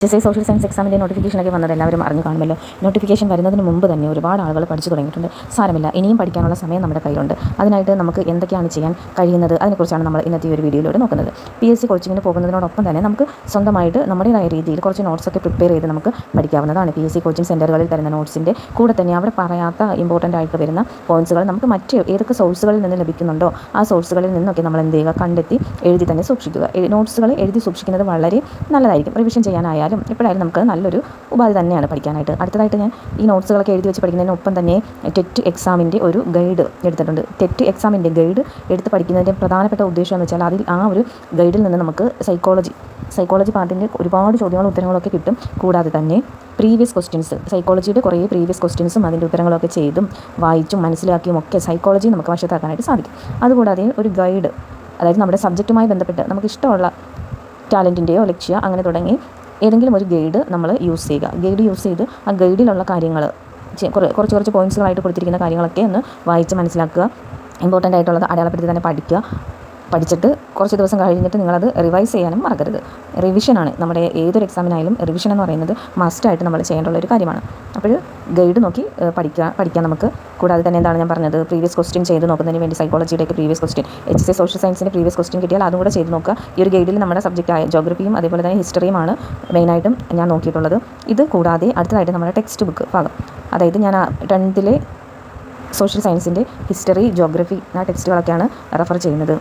Social science എക്സാമിൻ്റെ നോട്ടിഫിക്കേഷനൊക്കെ വന്നത് എല്ലാവരും അറിഞ്ഞു കാണുമല്ലോ. നോട്ടിഫിക്കേഷൻ വരുന്നതിന് മുമ്പ് തന്നെ ഒരുപാട് ആളുകൾ പഠിച്ചു തുടങ്ങിയിട്ടുണ്ട്. സാരമില്ല, ഇനിയും പഠിക്കാനുള്ള സമയം നമ്മുടെ കയ്യിലുണ്ട്. അതിനായിട്ട് നമുക്ക് എന്തൊക്കെയാണ് ചെയ്യാൻ കഴിയുന്നത് അതിനെക്കുറിച്ചാണ് നമ്മൾ ഇന്നത്തെ ഒരു വീഡിയോയിലൂടെ നോക്കുന്നത്. PSC കോച്ചിങ്ങിന് പോകുന്നതിനോടൊപ്പം തന്നെ നമുക്ക് സ്വന്തമായിട്ട് നമ്മുടേതായ രീതിയിൽ കുറച്ച് നോട്ട്സൊക്കെ പ്രിപ്പയർ ചെയ്ത് നമുക്ക് പഠിക്കാവുന്നതാണ്. PSC കോച്ചിങ് സെൻറ്ററുകളിൽ തരുന്ന നോട്ട്സിൻ്റെ കൂടെ തന്നെ അവിടെ പറയാത്ത ഇമ്പോർട്ടൻ്റ് ആയിട്ട് വരുന്ന പോയിൻറ്റ്സുകൾ നമുക്ക് മറ്റ് ഏതൊക്കെ സോഴ്സുകളിൽ നിന്ന് ലഭിക്കുന്നുണ്ടോ ആ സോഴ്സുകളിൽ നിന്നൊക്കെ നമ്മൾ എന്ത് ചെയ്യുക, കണ്ടെത്തി എഴുതി തന്നെ സൂക്ഷിക്കുക. നോട്ട്സുകൾ എഴുതി സൂക്ഷിക്കുന്നത് വളരെ നല്ലതായിരിക്കും. റിവിഷൻ ചെയ്യാനായാലും എപ്പോഴായാലും നമുക്ക് നല്ലൊരു ഉപാധി തന്നെയാണ് പഠിക്കാനായിട്ട്. അടുത്തതായിട്ട് ഞാൻ ഈ നോട്ട്സുകളൊക്കെ എഴുതി വെച്ച് പഠിക്കുന്നതിനൊപ്പം തന്നെ ടെറ്റ് എക്സാമിൻ്റെ ഒരു ഗൈഡ് എടുത്തിട്ടുണ്ട്. ടെറ്റ് എക്സാമിൻ്റെ ഗൈഡ് എടുത്ത് പഠിക്കുന്നതിൻ്റെ പ്രധാനപ്പെട്ട ഉദ്ദേശം എന്ന് വെച്ചാൽ അതിൽ ആ ഒരു ഗൈഡിൽ നിന്ന് നമുക്ക് സൈക്കോളജി പാർട്ടിൻ്റെ ഒരുപാട് ചോദ്യങ്ങളും ഉത്തരങ്ങളൊക്കെ കിട്ടും. കൂടാതെ തന്നെ പ്രീവിയസ് ക്വസ്റ്റ്യൻസ്, സൈക്കോളജിയുടെ കുറേ പ്രീവിയസ് ക്വസ്റ്റ്യൻസും അതിൻ്റെ ഉത്തരങ്ങളൊക്കെ ചെയ്തും വായിച്ചും മനസ്സിലാക്കിയും ഒക്കെ സൈക്കോളജി നമുക്ക് വശത്താക്കാനായിട്ട് സാധിക്കും. അതുകൂടാതെ ഒരു ഗൈഡ്, അതായത് നമ്മുടെ സബ്ജക്റ്റുമായി ബന്ധപ്പെട്ട് നമുക്ക് ഇഷ്ടമുള്ള ടാലൻറ്റിൻ്റെയോ ലക്ഷ്യ അങ്ങനെ തുടങ്ങി ഏതെങ്കിലും ഒരു ഗൈഡ് നമ്മൾ യൂസ് ചെയ്യുക. ഗൈഡ് യൂസ് ചെയ്ത് ആ ഗൈഡിലുള്ള കാര്യങ്ങൾ കുറച്ച് പോയിൻറ്റ്സുകളായിട്ട് കൊടുത്തിരിക്കുന്ന കാര്യങ്ങളൊക്കെ ഒന്ന് വായിച്ച് മനസ്സിലാക്കുക. ഇമ്പോർട്ടൻ്റ് ആയിട്ടുള്ളത് അടയാളപ്പെടുത്തി തന്നെ പഠിച്ചിട്ട് കുറച്ച് ദിവസം കഴിഞ്ഞിട്ട് നിങ്ങളത് റിവൈസ് ചെയ്യാനും മറക്കരുത്. റിവിഷനാണ് നമ്മുടെ ഏതൊരു എക്സാമിനായാലും റിവിഷൻ എന്ന് പറയുന്നത് മസ്റ്റായിട്ട് നമ്മൾ ചെയ്യേണ്ടുള്ള ഒരു കാര്യമാണ്. അപ്പോൾ ഗൈഡ് നോക്കി പഠിക്കാം നമുക്ക്. കൂടാതെ തന്നെ എന്താണ് ഞാൻ പറഞ്ഞത്, പ്രീവിയസ് ക്വസ്റ്റ്യൻ ചെയ്ത് നോക്കുന്നതിന് വേണ്ടി സൈക്കോളജിയുടെയൊക്കെ പ്രീവിയസ് ക്വസ്റ്റ്യൻ, HSC സോഷ്യൽ സയൻസിൻ്റെ പ്രീവിയസ് ക്വസ്റ്റ്യൻ കിട്ടിയാൽ അതും കൂടെ ചെയ്ത് നോക്കുക. ഈ ഒരു ഗൈഡിൽ നമ്മുടെ സബ്ജക്റ്റായ ജോഗ്രഫിയും അതേപോലെ തന്നെ ഹിസ്റ്ററിയുമാണ് മെയിനായിട്ടും ഞാൻ നോക്കിയിട്ടുള്ളത്. ഇത് കൂടാതെ അടുത്തതായിട്ട് നമ്മുടെ ടെക്സ്റ്റ് ബുക്ക് ഭാഗം, അതായത് ഞാൻ 10th സോഷ്യൽ സയൻസിൻ്റെ ഹിസ്റ്ററി, ജോഗ്രഫി ആ ടെക്സ്റ്റുകളൊക്കെയാണ് റെഫർ ചെയ്യുന്നത്.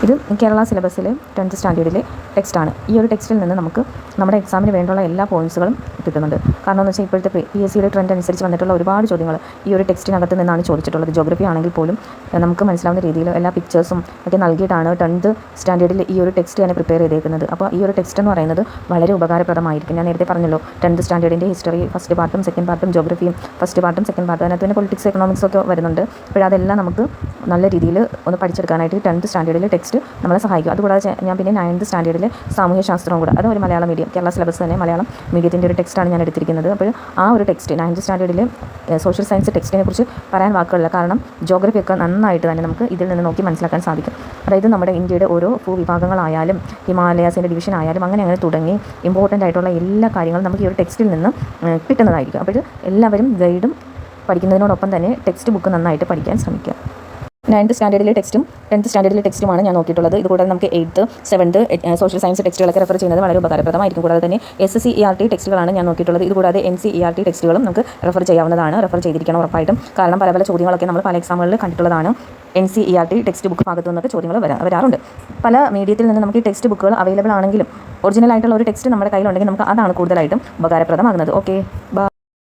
ഇത് കേരള സിലബസിലെ 10th സ്റ്റാൻഡേർഡിലെ ടെക്സ്റ്റാണ്. ഈ ഒരു ടെക്സ്റ്റിൽ നിന്ന് നമുക്ക് നമ്മുടെ എക്സാമിന് വേണ്ടുള്ള എല്ലാ പോയിൻറ്റ്സുകളും കിട്ടുന്നുണ്ട്. കാരണം എന്ന് വെച്ചാൽ ഇപ്പോഴത്തെ PSCയുടെ ട്രെൻഡ് അനുസരിച്ച് വന്നിട്ടുള്ള ഒരുപാട് ചോദ്യങ്ങൾ ഈ ഒരു ടെക്സ്റ്റിനകത്ത് നിന്നാണ് ചോദിച്ചിട്ടുള്ളത്. ജോഗ്രഫി ആണെങ്കിൽ പോലും നമുക്ക് മനസ്സിലാവുന്ന രീതിയിൽ എല്ലാ പിക്ചേഴ്സും ഒക്കെ നൽകിയിട്ടാണ് 10th സ്റ്റാൻഡേർഡിൽ ഈ ഒരു ടെക്സ്റ്റ് ഞാൻ പ്രിപ്പയർ ചെയ്തേക്കുന്നത്. അപ്പോൾ ഈ ഒരു ടെക്സ്റ്റ് എന്ന് പറയുന്നത് വളരെ ഉപകാരപ്രദമായിരിക്കും. ഞാൻ നേരത്തെ പറഞ്ഞല്ലോ, 10th സ്റ്റാൻഡേർഡിൻ്റെ ഹിസ്റ്ററി ഫസ്റ്റ് പാർട്ടും സെക്കൻഡ് പാർട്ടും, ജോഗ്രഫിയും ഫസ്റ്റ് പാർട്ടും സെക്കൻഡ് പാർട്ടും, അതിനകത്ത് പിന്നെ പൊളിറ്റിക്സ് എക്കണോമിക്സ് ഒക്കെ വരുന്നുണ്ട്. അപ്പോൾ അതെല്ലാം നമുക്ക് നല്ല രീതിയിൽ ഒന്ന് പഠിച്ചെടുക്കാനായിട്ട് 10th സ്റ്റാൻഡേർഡിലെ ടെക്സ്റ്റ് നമ്മളെ സഹായിക്കും. അതുകൂടാതെ ഞാൻ പിന്നെ 9th സ്റ്റാൻഡേർഡിലെ സാമൂഹ്യ ശാസ്ത്രവും കൂടെ, അത് ഒരു മലയാളം മീഡിയം, കേരള സിലബസ് തന്നെ മലയാളം മീഡിയത്തിൻ്റെ ഒരു ടെക്സ്റ്റാണ് ഞാൻ എടുത്തിരിക്കുന്നത്. അപ്പോൾ ആ ഒരു ടെക്സ്റ്റ് 9th സ്റ്റാൻഡേർഡിലെ സോഷ്യൽ സയൻസ് ടെക്സ്റ്റിനെ കുറിച്ച് പറയാൻ വാക്കുകളില്ല. കാരണം ജോഗ്രഫിയൊക്കെ നന്നായിട്ട് തന്നെ നമുക്ക് ഇതിൽ നിന്ന് നോക്കി മനസ്സിലാക്കാൻ സാധിക്കും. അതായത് നമ്മുടെ ഇന്ത്യയുടെ ഓരോ ഭൂവിഭാഗങ്ങളായാലും ഹിമാലയാസിൻ്റെ ഡിവിഷൻ ആയാലും അങ്ങനെ തുടങ്ങി ഇമ്പോർട്ടൻ്റ് ആയിട്ടുള്ള എല്ലാ കാര്യങ്ങളും നമുക്ക് ഈ ഒരു ടെക്സ്റ്റിൽ നിന്ന് കിട്ടുന്നതായിരിക്കും. അപ്പോൾ എല്ലാവരും ഗൈഡും പഠിക്കുന്നതിനോടൊപ്പം തന്നെ ടെക്സ്റ്റ് ബുക്ക് നന്നായിട്ട് പഠിക്കാൻ ശ്രമിക്കുക. 9th സ്റ്റാൻഡേർഡിലെ ടെക്സ്റ്റും 10th സ്റ്റാൻഡേർഡിലെ ടെക്സ്റ്റുമാണ് ഞാൻ നോക്കിയിട്ടുള്ളത്. ഇതുകൂടാതെ നമുക്ക് 8th 7th social science ടെക്സ്റ്റുകളൊക്കെ refer ചെയ്യുന്നത് വളരെ ഉപകാരപ്രദമായിരിക്കും. കൂടാതെ തന്നെ SSCERT ടെക്സ്റ്റുകളാണ് ഞാൻ നോക്കിയിട്ടുള്ളത്. ഇതുകൂടാതെ NCERT ടെക്സ്റ്റുകളും നമുക്ക് റെഫർ ചെയ്യാവുന്നതാണ്. റെഫർ ചെയ്തിരിക്കണം ഉറപ്പായിട്ടും. കാരണം പല ചോദ്യങ്ങളൊക്കെ നമ്മൾ പല എക്സാമുകളിൽ കണ്ടിട്ടുള്ളതാണ്. NCERT ടെക്സ്റ്റ് ബുക്ക് ഭാഗത്തു നിന്നൊക്കെ ചോദ്യങ്ങൾ വരാറുണ്ട്. പല മീഡിയത്തിൽ നിന്ന് നമുക്ക് ഈ ടെക്സ്റ്റ് ബുക്കുകൾ അവൈലബിൾ ആണെങ്കിലും ഒറിജിനൽ ആയിട്ടുള്ള ഒരു ടെക്സ്റ്റ് നമ്മുടെ കയ്യിലുണ്ടെങ്കിൽ നമുക്ക് അതാണ് കൂടുതലായിട്ടും ഉപകാരപ്രദമാകുന്നത്. Okay, by.